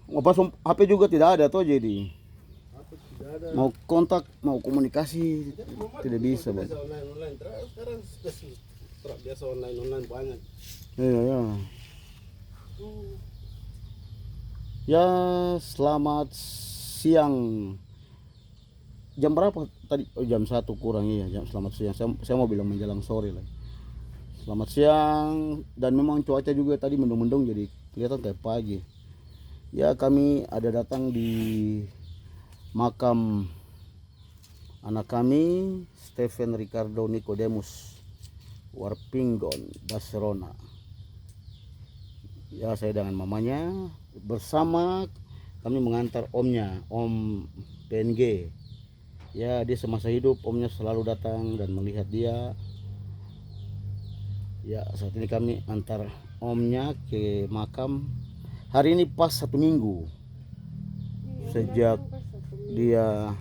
Pas HP juga tidak ada tuh, jadi Apa tidak ada. mau kontak, mau komunikasi tidak bisa, Bang. Biasa online sekarang biasa online banyak. Iya, ya. Ya, selamat siang. Jam berapa tadi? Oh, jam 1 kurang, iya. Selamat siang. Saya mau bilang menjelang sore lah. Selamat siang. Dan memang cuaca juga tadi mendung-mendung, jadi kelihatan kayak pagi. Ya, kami ada datang di makam anak kami, Stephen Ricardo Nicodemus Warpinggon, Barcelona. Ya, saya dengan mamanya bersama kami mengantar omnya, Om PNG. Ya, dia semasa hidup omnya selalu datang dan melihat dia. Ya, saat ini kami antar omnya ke makam. Hari ini pas 1 minggu sejak dia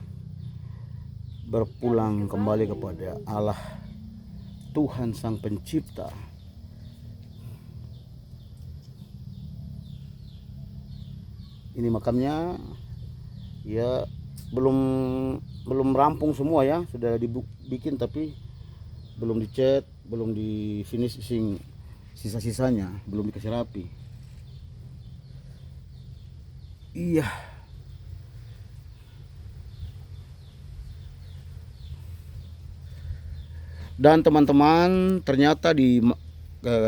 berpulang kembali kepada Allah Tuhan Sang Pencipta. Ini makamnya, ya belum rampung semua ya, sudah dibikin tapi belum dicat, belum di finishing, sisa-sisanya belum dikasih rapi. Iya. Dan teman-teman, ternyata di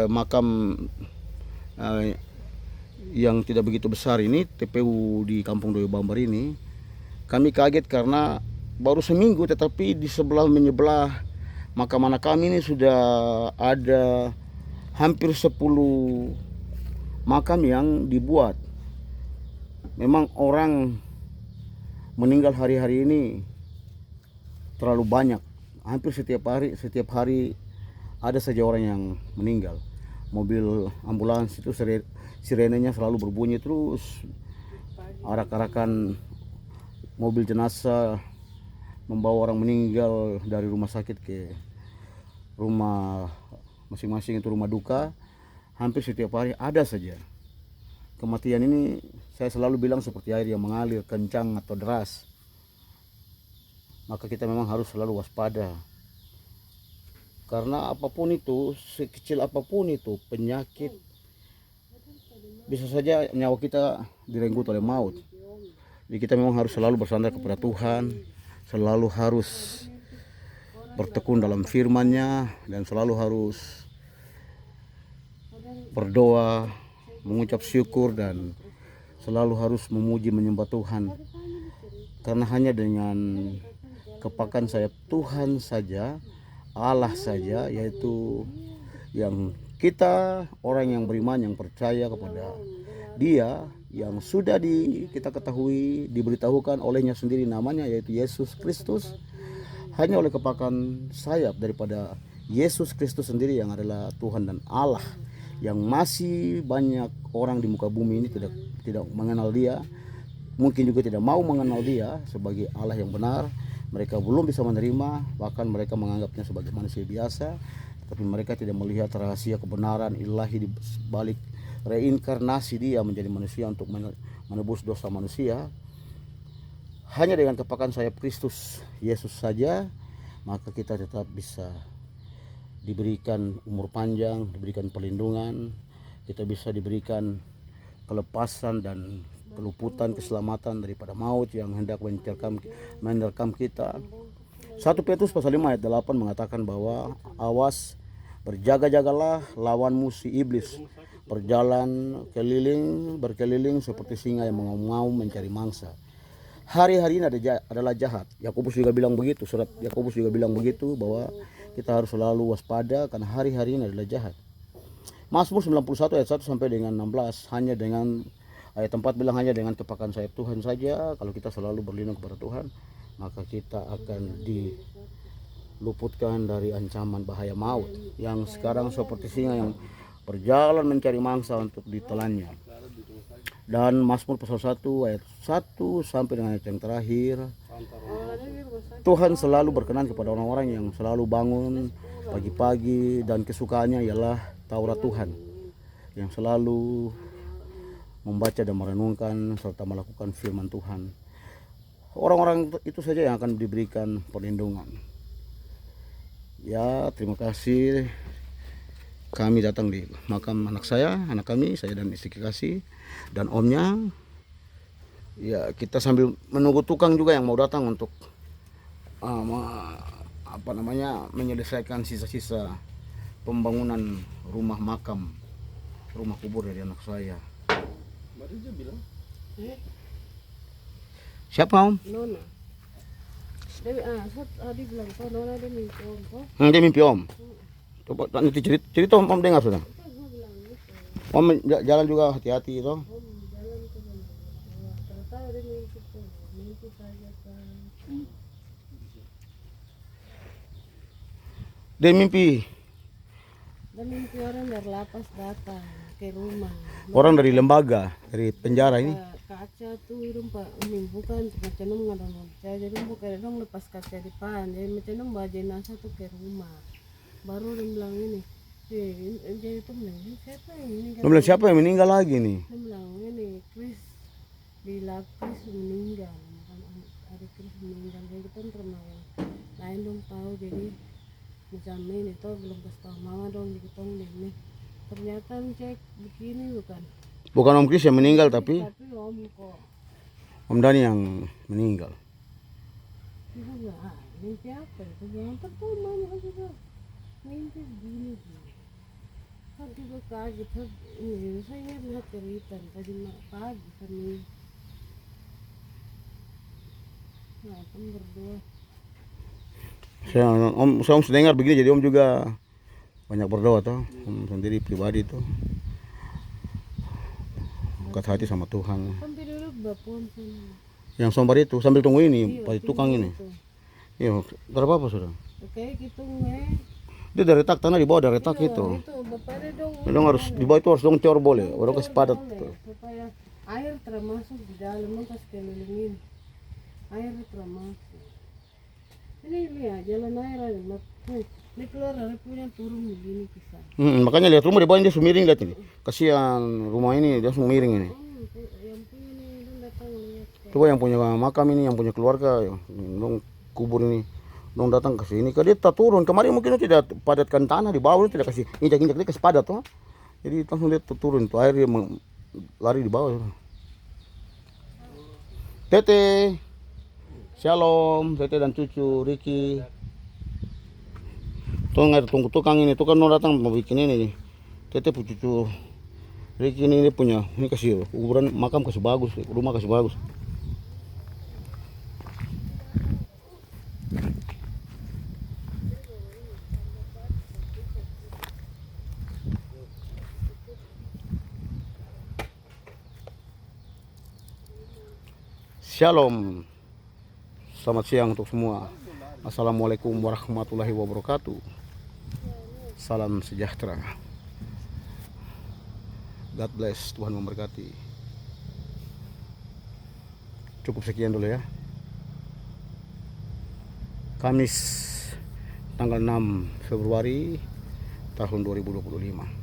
makam yang tidak begitu besar ini, TPU di Kampung Doyo Bambar ini, kami kaget karena baru seminggu tetapi di menyebelah makam anak kami ini sudah ada hampir 10 makam yang dibuat. Memang orang meninggal hari-hari ini terlalu banyak. Hampir setiap hari ada saja orang yang meninggal. Mobil ambulans itu sirenenya selalu berbunyi terus, arak-arakan mobil jenazah membawa orang meninggal dari rumah sakit ke rumah masing-masing, itu rumah duka. Hampir setiap hari ada saja. Kematian ini saya selalu bilang seperti air yang mengalir kencang atau deras. Maka kita memang harus selalu waspada. Karena apapun itu, sekecil apapun itu penyakit, bisa saja nyawa kita direnggut oleh maut. Jadi kita memang harus selalu bersandar kepada Tuhan, selalu harus bertekun dalam firman-Nya, dan selalu harus berdoa, mengucap syukur, dan selalu harus memuji menyembah Tuhan. Karena hanya dengan kepakan sayap Tuhan saja, Allah saja, yaitu yang kita orang yang beriman, yang percaya kepada Dia, yang sudah kita ketahui, diberitahukan olehnya sendiri namanya, yaitu Yesus Kristus. Hanya oleh kepakan sayap daripada Yesus Kristus sendiri yang adalah Tuhan dan Allah, yang masih banyak orang di muka bumi ini tidak mengenal Dia, mungkin juga tidak mau mengenal Dia sebagai Allah yang benar. Mereka belum bisa menerima, bahkan mereka menganggapnya sebagai manusia biasa, tapi mereka tidak melihat rahasia kebenaran ilahi di balik reinkarnasi Dia menjadi manusia untuk menebus dosa manusia. Hanya dengan kepakan sayap Kristus Yesus saja, maka kita tetap bisa diberikan umur panjang, diberikan perlindungan, kita bisa diberikan kelepasan dan keluputan, keselamatan daripada maut yang hendak menerkam kita. 1 Petrus pasal 5 ayat 8 mengatakan bahwa awas, berjaga-jagalah, lawanmu si iblis berkeliling seperti singa yang mau mencari mangsa. Hari-hari ini adalah jahat. Yakobus juga bilang begitu, surat Yakobus juga bilang begitu, bahwa kita harus selalu waspada karena hari-hari ini adalah jahat. Mazmur 91 ayat 1 sampai dengan 16, hanya dengan ayat 4 bilang hanya dengan kepakan sayap Tuhan saja. Kalau kita selalu berlindung kepada Tuhan, maka kita akan diluputkan dari ancaman bahaya maut yang sekarang seperti singa yang berjalan mencari mangsa untuk ditelannya. Dan Mazmur pasal 1 ayat 1 sampai dengan ayat yang terakhir, Tuhan selalu berkenan kepada orang-orang yang selalu bangun pagi-pagi dan kesukaannya ialah Taurat Tuhan, yang selalu membaca dan merenungkan serta melakukan firman Tuhan. Orang-orang itu saja yang akan diberikan perlindungan. Ya, terima kasih. Kami datang di makam anak kami, saya dan istri kasih dan omnya. Ya, kita sambil menunggu tukang juga yang mau datang untuk menyelesaikan sisa-sisa pembangunan rumah makam, rumah kubur dari anak saya. Baru dia bilang. Siapa om? Nona. Adi bilang kok Nona dia mimpi om kok. Dia mimpi om. Coba nanti cerita om dengar sudah. Gue bilang gitu. Om jalan juga hati-hati itu. Om jalan ke mana? Ternyata dia mimpi tuh. Mimpi saja kan. Dia mimpi Dan mimpi orang dari lapas datang ke rumah. orang dari lembaga, dari penjara ini. Kaca tuh rumah bukan macam nom nggak ada percaya jadi bukan dong lepas kaca depan jadi macam nom bawa jenazah tuh ke rumah baru dia bilang ini jadi tuh bilang "Ini siapa yang meninggal?" Dia bilang siapa yang meninggal lagi nih? Dia bilang ini Chris bilang Chris meninggal kan hari Chris meninggal jadi kita pernah yang lain dong tahu jadi macam ini tuh belum kasih tahu mama dong jadi kita ini ternyata cek begini bukan Bukan Om Kris yang meninggal tapi om kok Om Dani yang meninggal. Kita bilang, mimpi apa itu? Jangan tertuh mama juga. Mimpi begini. Kan juga kaget. Ini saya lihat cerita tadi pagi kami. Nah, kan berdua. Saya om dengar begini jadi om juga banyak berdoa tuh. Om sendiri pribadi tuh. Dekat hati sama Tuhan. Sampai dulu bapun sana. Yang sombar itu sambil tunggu ini, Pak tukang ini. Itu. Iya, berapa apa sudah? Oke, gitu Dia dari retak tanah di bawah dari retak itu. Itu bapaknya dong. Dong harus di bawah itu harus dong cor boleh. Orang kasih padat. Boleh, supaya air termasuk di dalam dong kasih kelilingin. Air termasuk. Ini lihat jalan air ada. Ini keluar dari punya turun begini kisah. Makanya lihat rumah di bawah dia sumiring lihat ini. Kasihan rumah ini dia sumiring ini. Yang punya nih dong datang lihat. Coba yang punya makam ini, yang punya keluarga, dong kubur ini, dong datang ke sini. Kalau dia tak turun, kemarin mungkin dia tidak padatkan tanah di bawah, dia tidak kasih injak-injak, dia kasih padat tuh. Jadi langsung dia turun, tuh air dia lari di bawah. Tete, shalom, Tete dan cucu Ricky. Tuh nggak tunggu tukang ini, tukang mau datang mau bikin ini. Tete cucu Ricky ini dia punya, ini kasih kuburan makam kasih bagus, rumah kasih bagus. Shalom, selamat siang untuk semua. Assalamualaikum warahmatullahi wabarakatuh. Salam sejahtera. God bless, Tuhan memberkati. Cukup sekian dulu ya. Kamis tanggal 6 Februari tahun 2025.